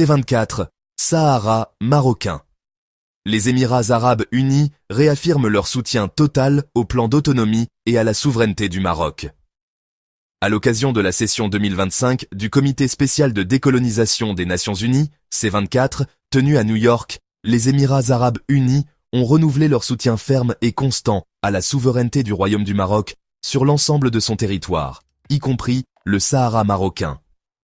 C24, Sahara marocain. Les Émirats arabes unis réaffirment leur soutien total au plan d'autonomie et à la souveraineté du Maroc. À l'occasion de la session 2025 du Comité spécial de décolonisation des Nations unies, C24, tenue à New York, les Émirats arabes unis ont renouvelé leur soutien ferme et constant à la souveraineté du Royaume du Maroc sur l'ensemble de son territoire, y compris le Sahara marocain.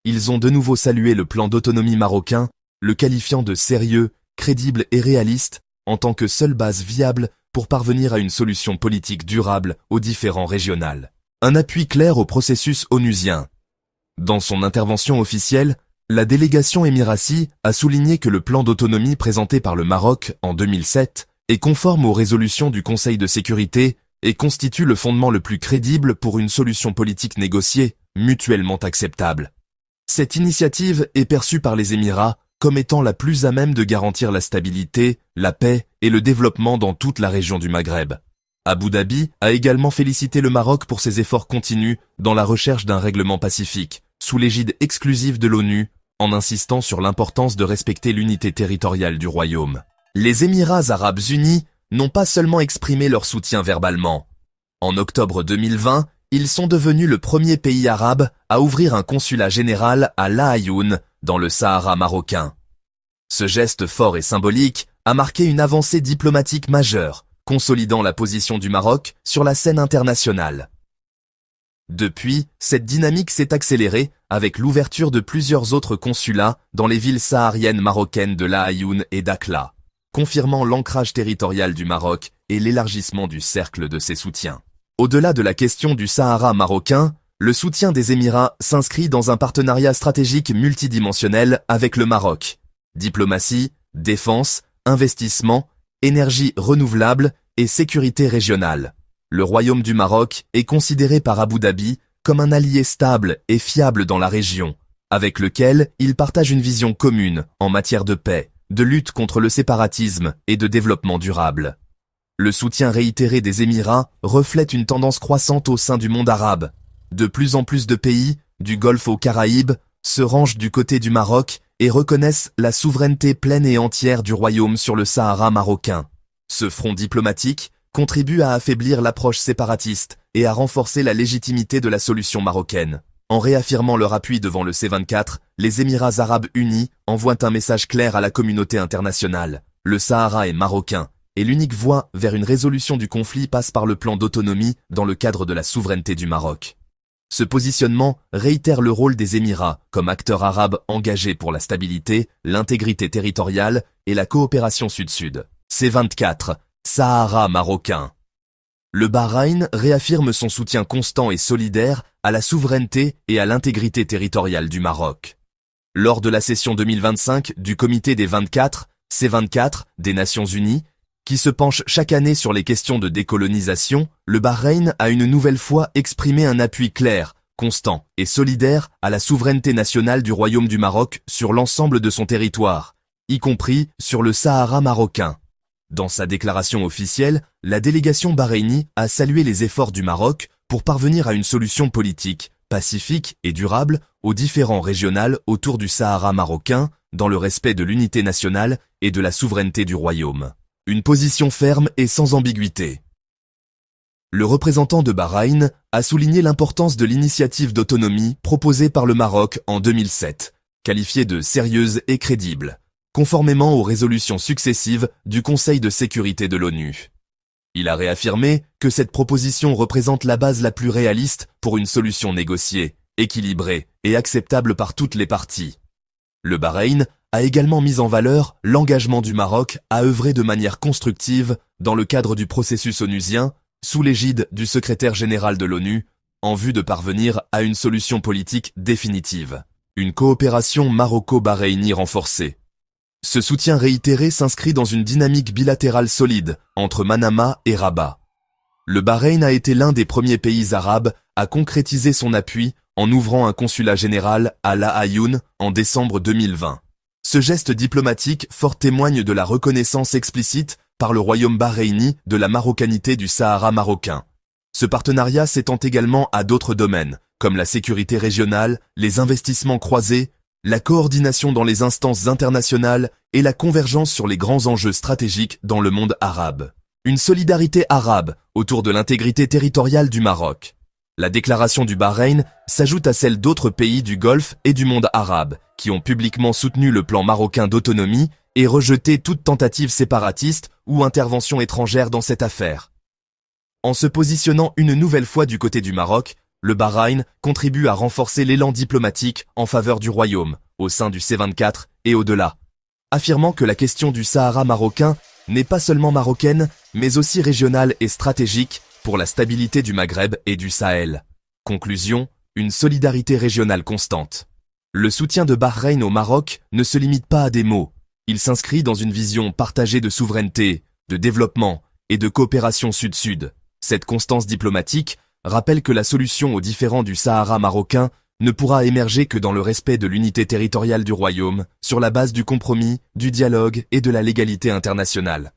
Ils ont de nouveau salué le plan d'autonomie marocain, le qualifiant de sérieux, crédible et réaliste, en tant que seule base viable pour parvenir à une solution politique durable aux différends régionaux. Un appui clair au processus onusien. Dans son intervention officielle, la délégation émirati a souligné que le plan d'autonomie présenté par le Maroc en 2007 est conforme aux résolutions du Conseil de sécurité et constitue le fondement le plus crédible pour une solution politique négociée, mutuellement acceptable. Cette initiative est perçue par les Émirats comme étant la plus à même de garantir la stabilité, la paix et le développement dans toute la région du Maghreb. Abu Dhabi a également félicité le Maroc pour ses efforts continus dans la recherche d'un règlement pacifique, sous l'égide exclusive de l'ONU, en insistant sur l'importance de respecter l'unité territoriale du royaume. Les Émirats arabes unis n'ont pas seulement exprimé leur soutien verbalement. En octobre 2020, ils sont devenus le premier pays arabe à ouvrir un consulat général à La Aïoun, dans le Sahara marocain. Ce geste fort et symbolique a marqué une avancée diplomatique majeure, consolidant la position du Maroc sur la scène internationale. Depuis, cette dynamique s'est accélérée avec l'ouverture de plusieurs autres consulats dans les villes sahariennes marocaines de La Aïoun et Dakhla, confirmant l'ancrage territorial du Maroc et l'élargissement du cercle de ses soutiens. Au-delà de la question du Sahara marocain, le soutien des Émirats s'inscrit dans un partenariat stratégique multidimensionnel avec le Maroc. Diplomatie, défense, investissement, énergie renouvelable et sécurité régionale. Le Royaume du Maroc est considéré par Abu Dhabi comme un allié stable et fiable dans la région, avec lequel il partage une vision commune en matière de paix, de lutte contre le séparatisme et de développement durable. Le soutien réitéré des Émirats reflète une tendance croissante au sein du monde arabe. De plus en plus de pays, du Golfe aux Caraïbes, se rangent du côté du Maroc et reconnaissent la souveraineté pleine et entière du royaume sur le Sahara marocain. Ce front diplomatique contribue à affaiblir l'approche séparatiste et à renforcer la légitimité de la solution marocaine. En réaffirmant leur appui devant le C24, les Émirats arabes unis envoient un message clair à la communauté internationale. Le Sahara est marocain, et l'unique voie vers une résolution du conflit passe par le plan d'autonomie dans le cadre de la souveraineté du Maroc. Ce positionnement réitère le rôle des Émirats comme acteurs arabes engagés pour la stabilité, l'intégrité territoriale et la coopération sud-sud. C24, Sahara marocain. Le Bahreïn réaffirme son soutien constant et solidaire à la souveraineté et à l'intégrité territoriale du Maroc. Lors de la session 2025 du Comité des 24, C24 des Nations Unies, qui se penche chaque année sur les questions de décolonisation, le Bahreïn a une nouvelle fois exprimé un appui clair, constant et solidaire à la souveraineté nationale du Royaume du Maroc sur l'ensemble de son territoire, y compris sur le Sahara marocain. Dans sa déclaration officielle, la délégation bahreïnie a salué les efforts du Maroc pour parvenir à une solution politique, pacifique et durable aux différends régionaux autour du Sahara marocain, dans le respect de l'unité nationale et de la souveraineté du Royaume. Une position ferme et sans ambiguïté. Le représentant de Bahreïn a souligné l'importance de l'initiative d'autonomie proposée par le Maroc en 2007, qualifiée de sérieuse et crédible, conformément aux résolutions successives du Conseil de sécurité de l'ONU. Il a réaffirmé que cette proposition représente la base la plus réaliste pour une solution négociée, équilibrée et acceptable par toutes les parties. Le Bahreïn a également mis en valeur l'engagement du Maroc à œuvrer de manière constructive dans le cadre du processus onusien, sous l'égide du secrétaire général de l'ONU, en vue de parvenir à une solution politique définitive. Une coopération maroco-bahreïnie renforcée. Ce soutien réitéré s'inscrit dans une dynamique bilatérale solide entre Manama et Rabat. Le Bahreïn a été l'un des premiers pays arabes à concrétiser son appui en ouvrant un consulat général à La Aïoun en décembre 2020. Ce geste diplomatique fort témoigne de la reconnaissance explicite par le royaume bahreïni de la marocanité du Sahara marocain. Ce partenariat s'étend également à d'autres domaines, comme la sécurité régionale, les investissements croisés la coordination dans les instances internationales et la convergence sur les grands enjeux stratégiques dans le monde arabe. Une solidarité arabe autour de l'intégrité territoriale du Maroc. La déclaration du Bahreïn s'ajoute à celle d'autres pays du Golfe et du monde arabe, qui ont publiquement soutenu le plan marocain d'autonomie et rejeté toute tentative séparatiste ou intervention étrangère dans cette affaire. En se positionnant une nouvelle fois du côté du Maroc, le Bahreïn contribue à renforcer l'élan diplomatique en faveur du royaume, au sein du C24 et au-delà, affirmant que la question du Sahara marocain n'est pas seulement marocaine, mais aussi régionale et stratégique pour la stabilité du Maghreb et du Sahel. Conclusion, une solidarité régionale constante. Le soutien de Bahreïn au Maroc ne se limite pas à des mots. Il s'inscrit dans une vision partagée de souveraineté, de développement et de coopération sud-sud. Cette constance diplomatique rappelle que la solution aux différends du Sahara marocain ne pourra émerger que dans le respect de l'unité territoriale du royaume, sur la base du compromis, du dialogue et de la légalité internationale.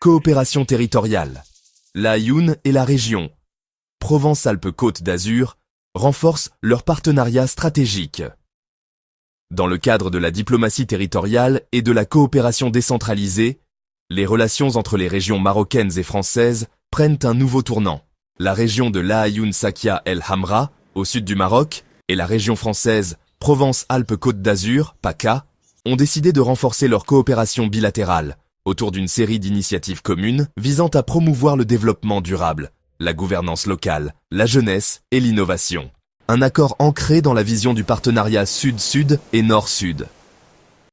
Coopération territoriale. La Aïoun et la région Provence-Alpes-Côte d'Azur renforcent leur partenariat stratégique. Dans le cadre de la diplomatie territoriale et de la coopération décentralisée, les relations entre les régions marocaines et françaises prennent un nouveau tournant. La région de La Aïoun Sakia El Hamra, au sud du Maroc, et la région française Provence-Alpes-Côte d'Azur, PACA, ont décidé de renforcer leur coopération bilatérale autour d'une série d'initiatives communes visant à promouvoir le développement durable, la gouvernance locale, la jeunesse et l'innovation. Un accord ancré dans la vision du partenariat Sud-Sud et Nord-Sud.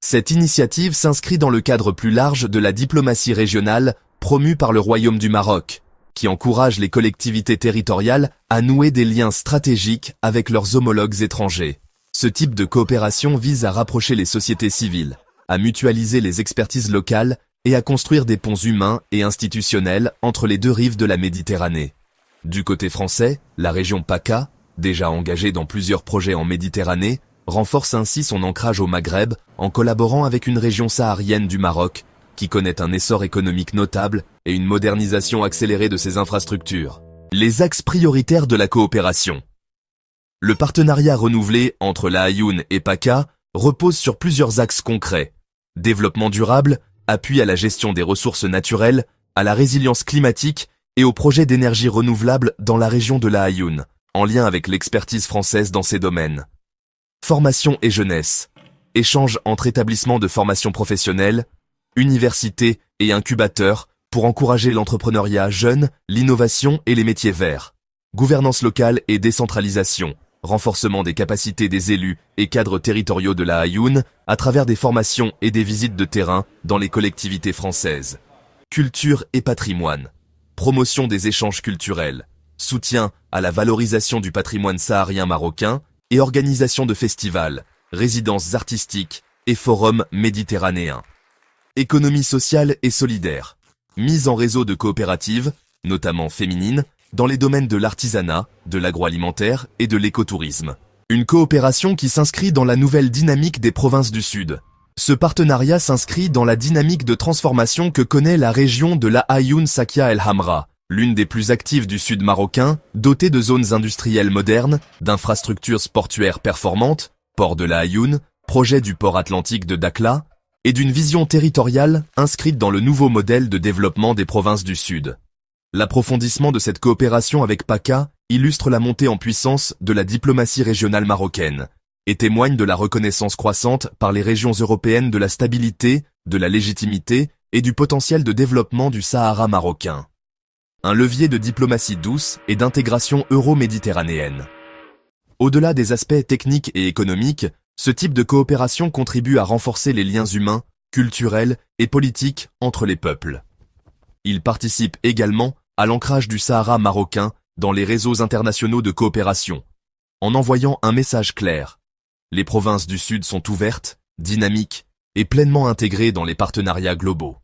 Cette initiative s'inscrit dans le cadre plus large de la diplomatie régionale promue par le Royaume du Maroc, qui encourage les collectivités territoriales à nouer des liens stratégiques avec leurs homologues étrangers. Ce type de coopération vise à rapprocher les sociétés civiles, à mutualiser les expertises locales et à construire des ponts humains et institutionnels entre les deux rives de la Méditerranée. Du côté français, la région PACA, déjà engagée dans plusieurs projets en Méditerranée, renforce ainsi son ancrage au Maghreb en collaborant avec une région saharienne du Maroc qui connaît un essor économique notable et une modernisation accélérée de ses infrastructures. Les axes prioritaires de la coopération. Le partenariat renouvelé entre la Aïoun et PACA repose sur plusieurs axes concrets. Développement durable, appui à la gestion des ressources naturelles, à la résilience climatique et aux projets d'énergie renouvelable dans la région de la Aïoun, en lien avec l'expertise française dans ces domaines. Formation et jeunesse. Échange entre établissements de formation professionnelle, universités et incubateurs pour encourager l'entrepreneuriat jeune, l'innovation et les métiers verts. Gouvernance locale et décentralisation. Renforcement des capacités des élus et cadres territoriaux de la Aïoun à travers des formations et des visites de terrain dans les collectivités françaises. Culture et patrimoine. Promotion des échanges culturels. Soutien à la valorisation du patrimoine saharien marocain et organisation de festivals, résidences artistiques et forums méditerranéens. Économie sociale et solidaire. Mise en réseau de coopératives, notamment féminines, dans les domaines de l'artisanat, de l'agroalimentaire et de l'écotourisme. Une coopération qui s'inscrit dans la nouvelle dynamique des provinces du Sud. Ce partenariat s'inscrit dans la dynamique de transformation que connaît la région de la Aïoun Sakia El Hamra, l'une des plus actives du sud marocain, dotée de zones industrielles modernes, d'infrastructures portuaires performantes, port de la Aïoun, projet du port atlantique de Dakhla, et d'une vision territoriale inscrite dans le nouveau modèle de développement des provinces du Sud. L'approfondissement de cette coopération avec PACA illustre la montée en puissance de la diplomatie régionale marocaine et témoigne de la reconnaissance croissante par les régions européennes de la stabilité, de la légitimité et du potentiel de développement du Sahara marocain. Un levier de diplomatie douce et d'intégration euro-méditerranéenne. Au-delà des aspects techniques et économiques, ce type de coopération contribue à renforcer les liens humains, culturels et politiques entre les peuples. Il participe également à l'ancrage du Sahara marocain dans les réseaux internationaux de coopération, en envoyant un message clair. Les provinces du Sud sont ouvertes, dynamiques et pleinement intégrées dans les partenariats globaux.